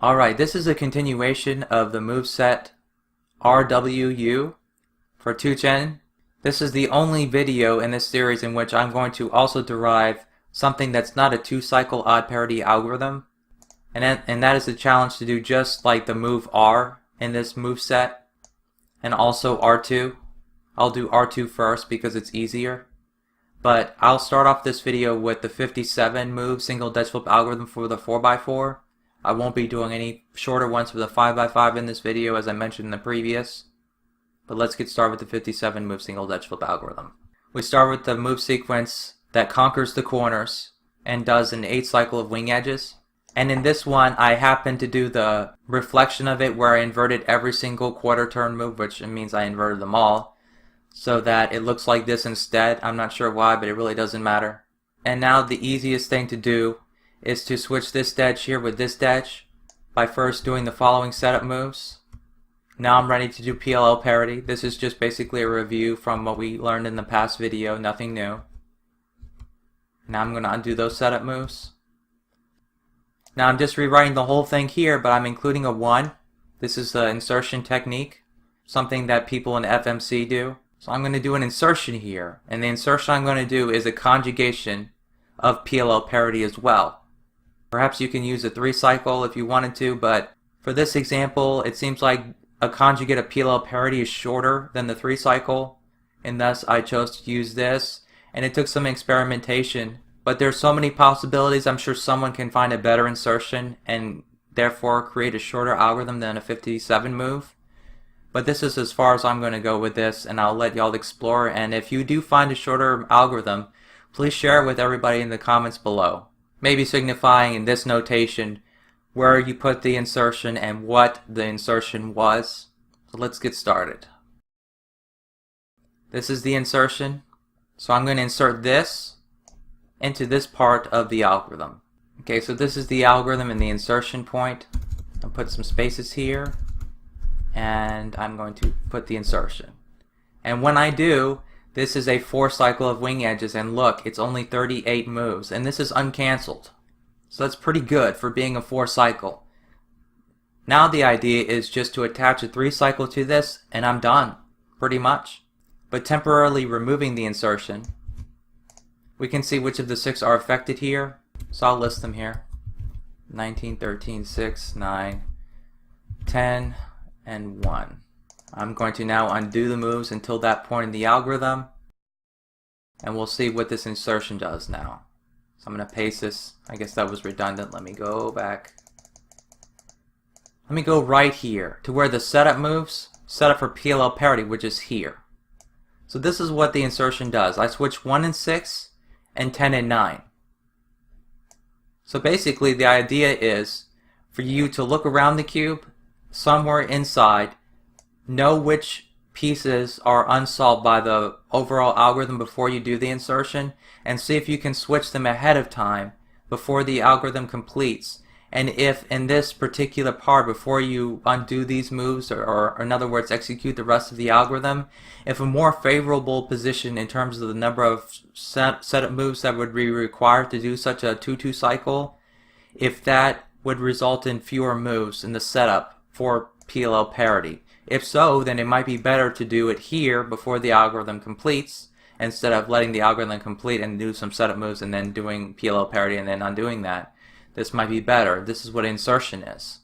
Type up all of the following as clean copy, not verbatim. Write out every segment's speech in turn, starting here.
Alright, this is a continuation of the moveset RWU for 2gen. This is the only video in this series in which I'm going to also derive something that's not a 2-cycle odd parity algorithm. And that is the challenge to do just like the move R in this moveset, and also R2. I'll do R2 first because it's easier. But I'll start off this video with the 57 move single dedge flip algorithm for the 4x4. I won't be doing any shorter ones for the 5x5 in this video as I mentioned in the previous. But let's get started with the 57 move single dedge flip algorithm. We start with the move sequence that conquers the corners and does an 8 cycle of wing edges. And in this one I happen to do the reflection of it where I inverted every single quarter turn move, which means I inverted them all, so that it looks like this instead. I'm not sure why, but it really doesn't matter. And now the easiest thing to do is to switch this dedge here with this dedge by first doing the following setup moves. Now I'm ready to do PLL parity. This is just basically a review from what we learned in the past video, nothing new. Now I'm going to undo those setup moves. Now I'm just rewriting the whole thing here, but I'm including a 1. This is the insertion technique, something that people in FMC do. So I'm going to do an insertion here, and the insertion I'm going to do is a conjugation of PLL parity as well. Perhaps you can use a 3 cycle if you wanted to, but for this example it seems like a conjugate of PLL parity is shorter than the 3 cycle, and thus I chose to use this. And it took some experimentation, but there's so many possibilities. I'm sure someone can find a better insertion and therefore create a shorter algorithm than a 57 move. But this is as far as I'm going to go with this, and I'll let y'all explore. And if you do find a shorter algorithm, please share it with everybody in the comments below. Maybe signifying in this notation where you put the insertion and what the insertion was. So let's get started. This is the insertion. So I'm going to insert this into this part of the algorithm. Okay, so this is the algorithm and the insertion point. I'll put some spaces here, and I'm going to put the insertion. And when I do, this is a 4 cycle of wing edges, and look, it's only 38 moves, and this is uncancelled. So that's pretty good for being a 4 cycle. Now the idea is just to attach a 3 cycle to this, and I'm done, pretty much. But temporarily removing the insertion, we can see which of the 6 are affected here. So I'll list them here. 19, 13, 6, 9, 10, and 1. I'm going to now undo the moves until that point in the algorithm, and we'll see what this insertion does now. So I'm going to paste this. I guess that was redundant. Let me go back. Let me go right here to where the setup moves, set up for PLL parity, which is here. So this is what the insertion does. I switch 1 and 6 and 10 and 9. So basically the idea is for you to look around the cube, somewhere inside, know which pieces are unsolved by the overall algorithm before you do the insertion, and see if you can switch them ahead of time before the algorithm completes. And if in this particular part, before you undo these moves, or in other words execute the rest of the algorithm, if a more favorable position in terms of the number of setup moves that would be required to do such a 2-2 cycle, if that would result in fewer moves in the setup for PLL parity. If so, then it might be better to do it here before the algorithm completes, instead of letting the algorithm complete and do some setup moves and then doing PLL parity and then undoing that. This might be better. This is what insertion is.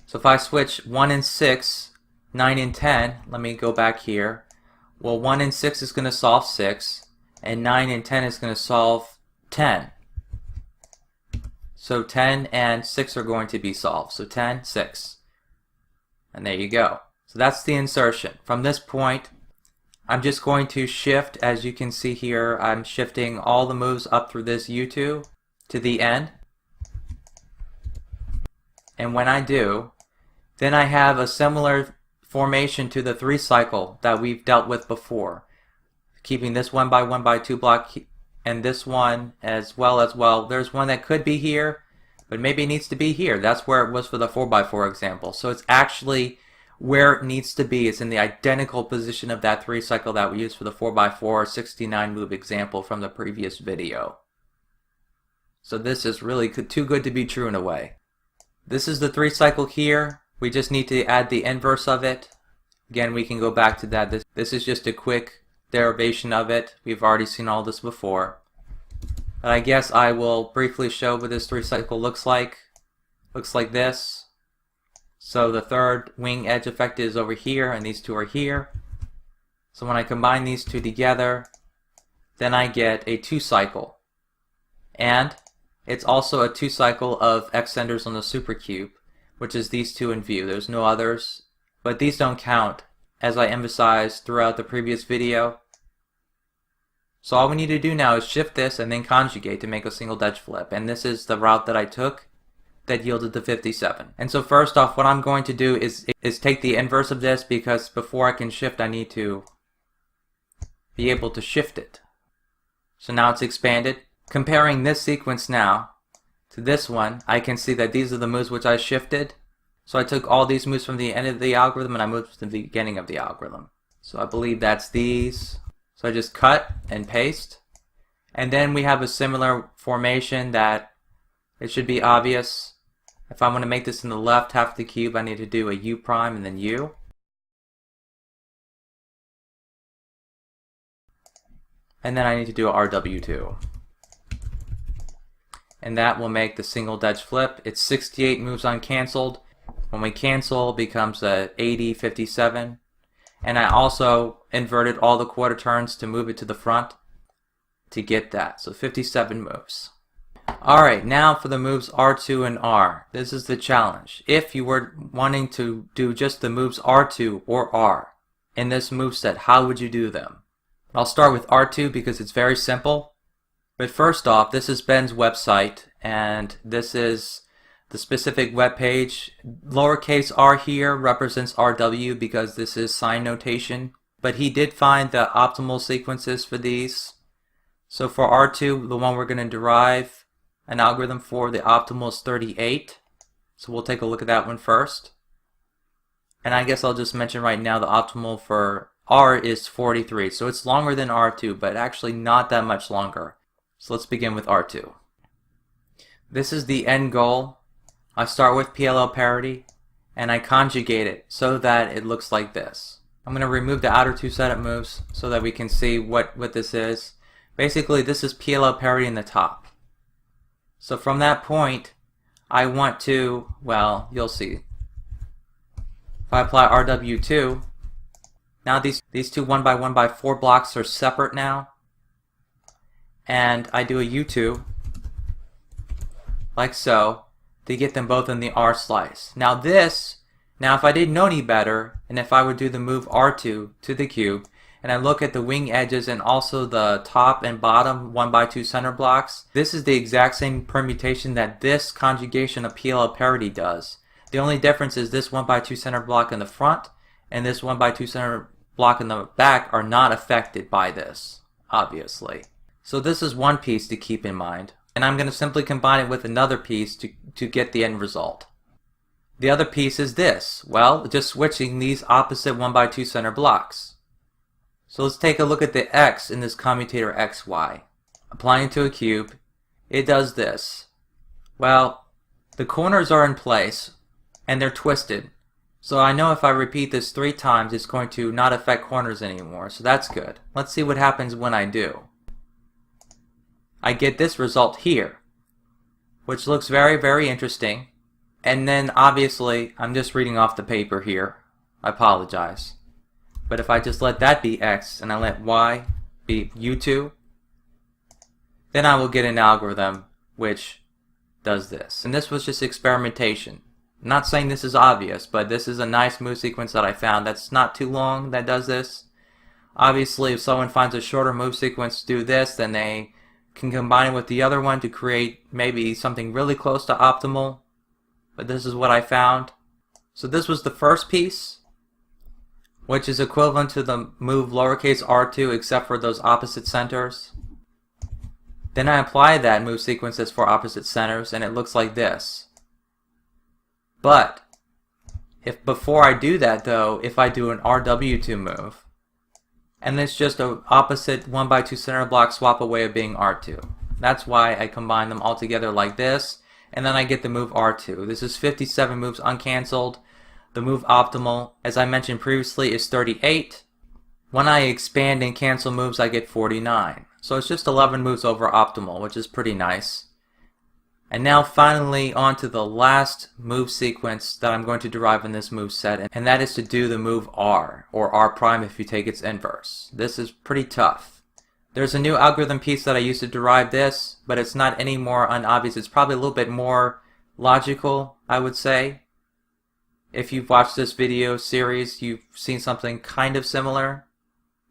So if I switch 1 and 6, 9 and 10, let me go back here. Well, 1 and 6 is going to solve 6, and 9 and 10 is going to solve 10. So 10 and 6 are going to be solved. So 10, 6. And there you go. So that's the insertion. From this point, I'm just going to shift, as you can see here, I'm shifting all the moves up through this U2 to the end. And when I do, then I have a similar formation to the 3 cycle that we've dealt with before. Keeping this 1 by 1 by 2 block and this one as well. There's one that could be here, but maybe it needs to be here. That's where it was for the 4x4 example. So it's actually where it needs to be. It's in the identical position of that 3 cycle that we used for the 4x4 69 move example from the previous video. So this is really too good to be true in a way. This is the 3 cycle here. We just need to add the inverse of it. Again, we can go back to that. This is just a quick derivation of it. We've already seen all this before. But I guess I will briefly show what this 3 cycle looks like. Looks like this. So the third wing edge effect is over here, and these two are here. So when I combine these two together, then I get a 2 cycle. And it's also a 2 cycle of extenders on the supercube, which is these two in view. There's no others, but these don't count, as I emphasized throughout the previous video. So all we need to do now is shift this and then conjugate to make a single dedge flip, and this is the route that I took that yielded the 57. And so first off, what I'm going to do is take the inverse of this, because before I can shift I need to be able to shift it. So now it's expanded. Comparing this sequence now to this one, I can see that these are the moves which I shifted. So I took all these moves from the end of the algorithm and I moved to the beginning of the algorithm. So I believe that's these. So I just cut and paste. And then we have a similar formation that it should be obvious. If I want to make this in the left half of the cube, I need to do a U prime and then U. And then I need to do a RW2. And that will make the single dedge flip. It's 68 moves uncancelled. When we cancel, it becomes a 80, 57. And I also inverted all the quarter turns to move it to the front to get that. So 57 moves. Alright, now for the moves R2 and R. This is the challenge. If you were wanting to do just the moves R2 or R in this moveset, how would you do them? I'll start with R2 because it's very simple. But first off, this is Ben's website, and this is the specific web page. Lowercase r here represents RW because this is sign notation. But he did find the optimal sequences for these. So for R2, the one we're going to derive an algorithm for, the optimal is 38. So we'll take a look at that one first. And I guess I'll just mention right now the optimal for R is 43. So it's longer than R2, but actually not that much longer. So let's begin with R2. This is the end goal. I start with PLL parity and I conjugate it so that it looks like this. I'm going to remove the outer 2 setup moves so that we can see what this is. Basically, this is PLL parity in the top. So from that point, I want to, well, you'll see. If I apply RW2, now these two 1x1x4 blocks are separate now. And I do a U2, like so, to get them both in the R slice. Now if I didn't know any better, and if I would do the move R2 to the cube, and I look at the wing edges and also the top and bottom 1x2 center blocks, this is the exact same permutation that this conjugation of PLL parity does. The only difference is this 1x2 center block in the front and this 1x2 center block in the back are not affected by this, obviously. So this is one piece to keep in mind, and I'm going to simply combine it with another piece to get the end result. The other piece is this, well, just switching these opposite 1x2 center blocks. So let's take a look at the X in this commutator XY. Applying it to a cube, it does this. Well, the corners are in place, and they're twisted. So I know if I repeat this 3 times, it's going to not affect corners anymore, so that's good. Let's see what happens when I do. I get this result here, which looks very, very interesting. And then obviously, I'm just reading off the paper here. I apologize. But if I just let that be X and I let Y be U2, then I will get an algorithm which does this. And this was just experimentation. I'm not saying this is obvious, but this is a nice move sequence that I found that's not too long that does this. Obviously, if someone finds a shorter move sequence to do this, then they can combine it with the other one to create maybe something really close to optimal. But this is what I found. So this was the first piece, which is equivalent to the move lowercase r2 except for those opposite centers. Then I apply that move sequence that's for opposite centers and it looks like this. But if before I do that though, if I do an RW2 move, and it's just an opposite 1x2 center block swap away of being R2. That's why I combine them all together like this. and then I get the move R2. This is 57 moves uncancelled. The move optimal, as I mentioned previously, is 38. When I expand and cancel moves, I get 49. So it's just 11 moves over optimal, which is pretty nice. And now finally on to the last move sequence that I'm going to derive in this move set, and that is to do the move R, or R prime if you take its inverse. This is pretty tough. There's a new algorithm piece that I used to derive this, but it's not any more unobvious. It's probably a little bit more logical, I would say. If you've watched this video series, you've seen something kind of similar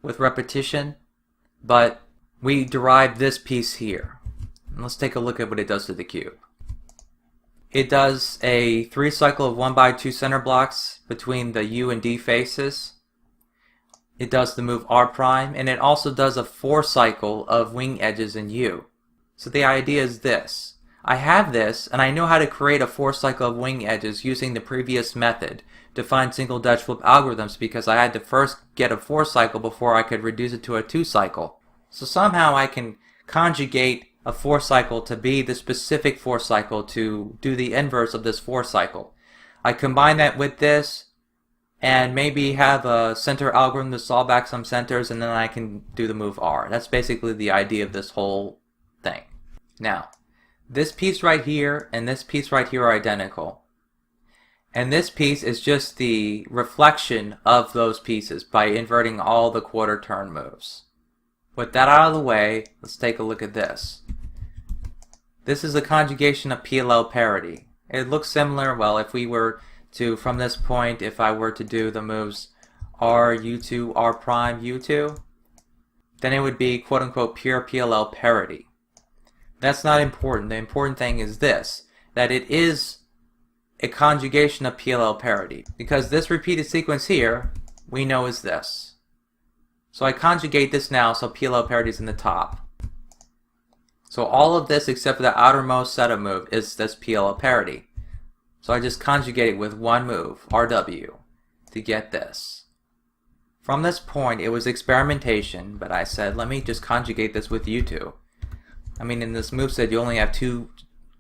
with repetition, but we derived this piece here. Let's take a look at what it does to the cube. It does a 3 cycle of 1x2 center blocks between the U and D faces. It does the move R prime, and it also does a 4 cycle of wing edges in U. So the idea is this. I have this, and I know how to create a 4 cycle of wing edges using the previous method to find single dedge flip algorithms, because I had to first get a 4 cycle before I could reduce it to a 2 cycle. So somehow I can conjugate a 4 cycle to be the specific 4 cycle to do the inverse of this 4 cycle. I combine that with this and maybe have a center algorithm to solve back some centers, and then I can do the move R. That's basically the idea of this whole thing. Now, this piece right here and this piece right here are identical. And this piece is just the reflection of those pieces by inverting all the quarter turn moves. With that out of the way, let's take a look at this. This is a conjugation of PLL parity. It looks similar. Well, if we were to, from this point, if I were to do the moves R, U2, R prime, U2, then it would be quote-unquote pure PLL parity. That's not important. The important thing is this, that it is a conjugation of PLL parity, because this repeated sequence here we know is this. So I conjugate this now so PLL parity is in the top. So all of this except for the outermost setup move is this PLL parity. So I just conjugate it with one move, RW, to get this. From this point it was experimentation, but I said let me just conjugate this with U2. I mean, in this moveset you only have 2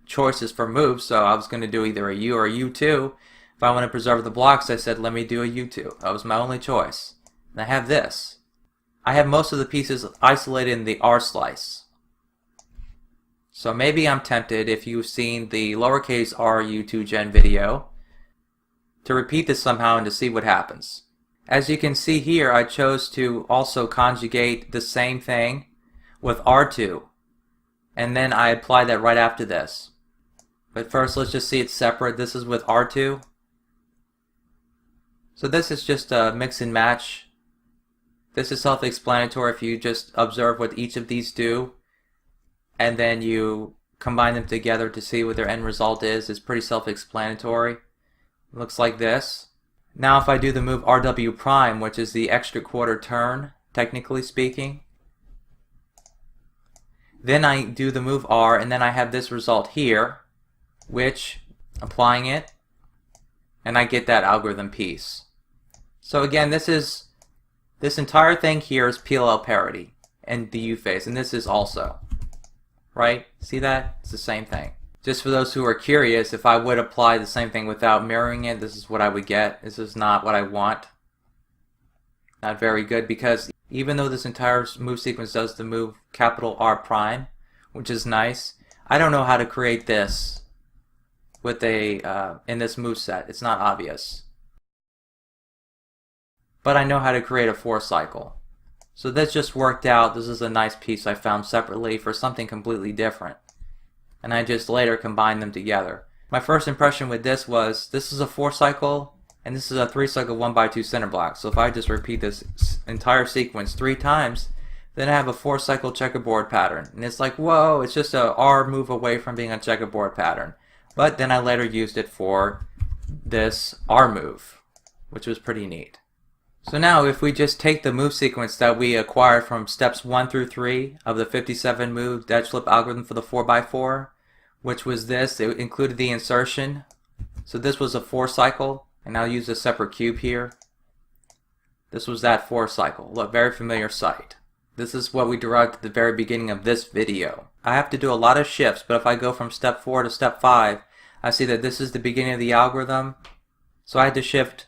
choices for moves, so I was going to do either a U or a U2. If I want to preserve the blocks, I said let me do a U2. That was my only choice. And I have this. I have most of the pieces isolated in the R slice. So maybe I'm tempted, if you've seen the lowercase r U2 gen video, to repeat this somehow and to see what happens. As you can see here, I chose to also conjugate the same thing with R2. And then I apply that right after this. But first let's just see it separate. This is with R2. So this is just a mix and match. This is self-explanatory if you just observe what each of these do and then you combine them together to see what their end result is. It's pretty self-explanatory. It looks like this. Now if I do the move RW prime, which is the extra quarter turn, technically speaking, then I do the move R, and then I have this result here, which, applying it, and I get that algorithm piece. So again, this entire thing here is PLL parity and the U phase, and this is also. Right? See that? It's the same thing. Just for those who are curious, if I would apply the same thing without mirroring it, this is what I would get. This is not what I want. Not very good, because even though this entire move sequence does the move capital R prime, which is nice, I don't know how to create this with a in this move set. It's not obvious. But I know how to create a 4 cycle. So this just worked out. This is a nice piece I found separately for something completely different. And I just later combined them together. My first impression with this was, this is a 4 cycle, and this is a 3 cycle 1x2 center block. So if I just repeat this entire sequence 3 times, then I have a 4 cycle checkerboard pattern. And it's like, whoa, it's just a R move away from being a checkerboard pattern. But then I later used it for this R move, which was pretty neat. So now if we just take the move sequence that we acquired from steps 1 through 3 of the 57 move dedge flip algorithm for the 4x4, which was this, it included the insertion. So this was a 4 cycle, and I'll use a separate cube here. This was that 4 cycle. Look, very familiar sight. This is what we derived at the very beginning of this video. I have to do a lot of shifts, but if I go from step 4 to step 5, I see that this is the beginning of the algorithm. So I had to shift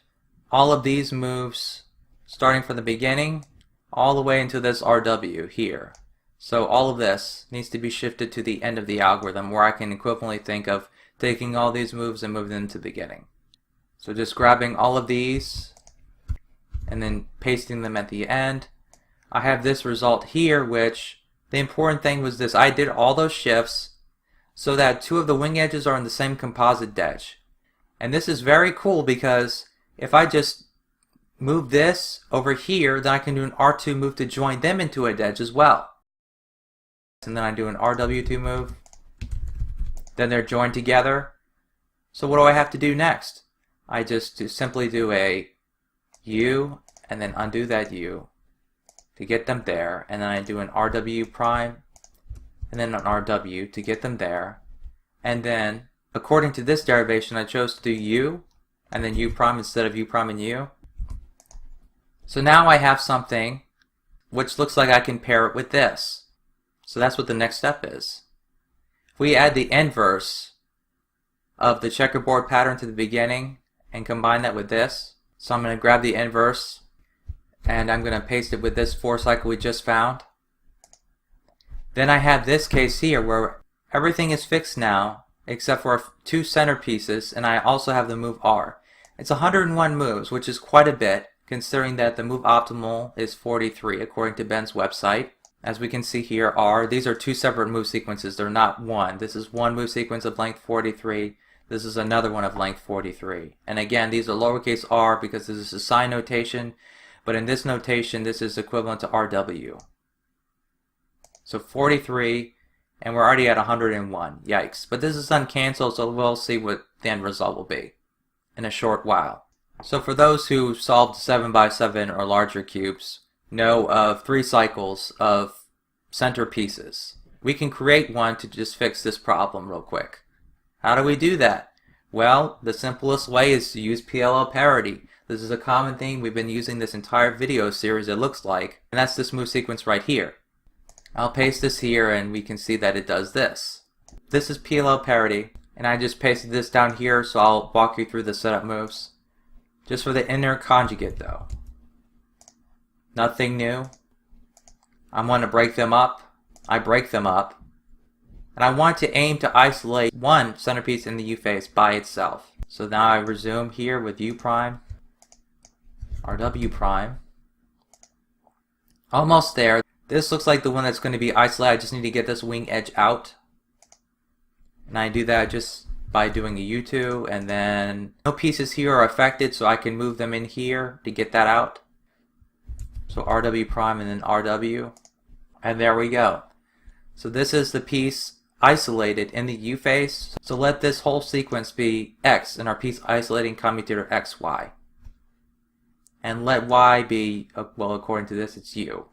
all of these moves starting from the beginning all the way into this RW here. So all of this needs to be shifted to the end of the algorithm, where I can equivalently think of taking all these moves and moving them to the beginning. So just grabbing all of these and then pasting them at the end. I have this result here, which the important thing was this: I did all those shifts so that two of the wing edges are in the same composite dedge. And this is very cool because if I just move this over here, then I can do an R2 move to join them into a dedge as well. And then I do an RW2 move. Then they're joined together. So what do I have to do next? I just simply do a U and then undo that U to get them there, and then I do an RW prime and then an RW to get them there, and then according to this derivation I chose to do U and then U prime instead of U prime and U. So now I have something which looks like I can pair it with this. So that's what the next step is. If we add the inverse of the checkerboard pattern to the beginning and combine that with this, so I'm going to grab the inverse and I'm going to paste it with this 4 cycle we just found. Then I have this case here where everything is fixed now except for 2 centerpieces, and I also have the move R. It's 101 moves, which is quite a bit considering that the move optimal is 43 according to Ben's website. As we can see here, these are 2 separate move sequences. They're not one. This is one move sequence of length 43. This is another one of length 43. And again, these are lowercase r because this is a sign notation, but in this notation, this is equivalent to RW. So 43, and we're already at 101. Yikes. But this is uncancelled, so we'll see what the end result will be in a short while. So for those who solved 7x7 or larger cubes, know of 3 cycles of centerpieces. We can create one to just fix this problem real quick. How do we do that? Well, the simplest way is to use parallel parity. This is a common thing we've been using this entire video series, it looks like, and that's this move sequence right here. I'll paste this here and we can see that it does this. This is parallel parity, and I just pasted this down here, so I'll walk you through the setup moves. Just for the inner conjugate though. Nothing new. I want to break them up. I break them up. And I want to aim to isolate one centerpiece in the U face by itself. So now I resume here with U prime, RW prime. Almost there. This looks like the one that's going to be isolated. I just need to get this wing edge out. And I do that just by doing a U2, and then no pieces here are affected, so I can move them in here to get that out. So RW prime and then RW, and there we go. So this is the piece isolated in the U face. So let this whole sequence be X in our piece isolating commutator XY. And let Y be, well, according to this, it's U.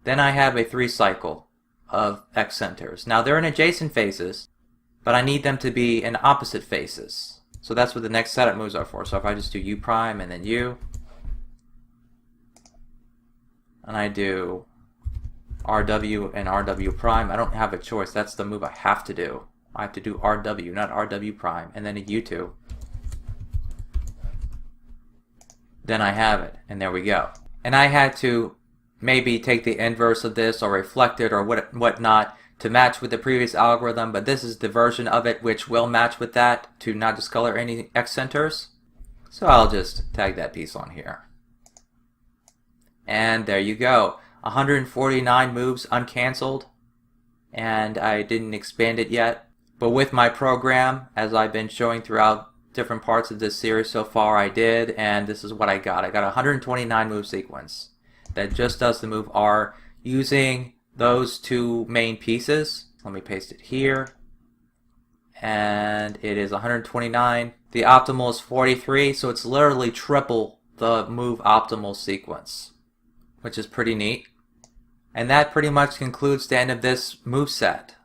Then I have a 3 cycle of X centers. Now they're in adjacent faces, but I need them to be in opposite faces. So that's what the next setup moves are for. So if I just do U prime and then U, and I do RW and RW prime, I don't have a choice. That's the move I have to do. I have to do RW, not RW prime, and then a U2. Then I have it, and there we go. And I had to maybe take the inverse of this or reflect it or whatnot to match with the previous algorithm, but this is the version of it which will match with that to not discolor any X centers. So I'll just tag that piece on here. And there you go. 149 moves uncancelled, and I didn't expand it yet. But with my program, as I've been showing throughout different parts of this series so far, I did, and this is what I got. I got a 129 move sequence that just does the move R using those 2 main pieces. Let me paste it here. And it is 129. The optimal is 43, so it's literally triple the move optimal sequence, which is pretty neat. And that pretty much concludes the end of this move set.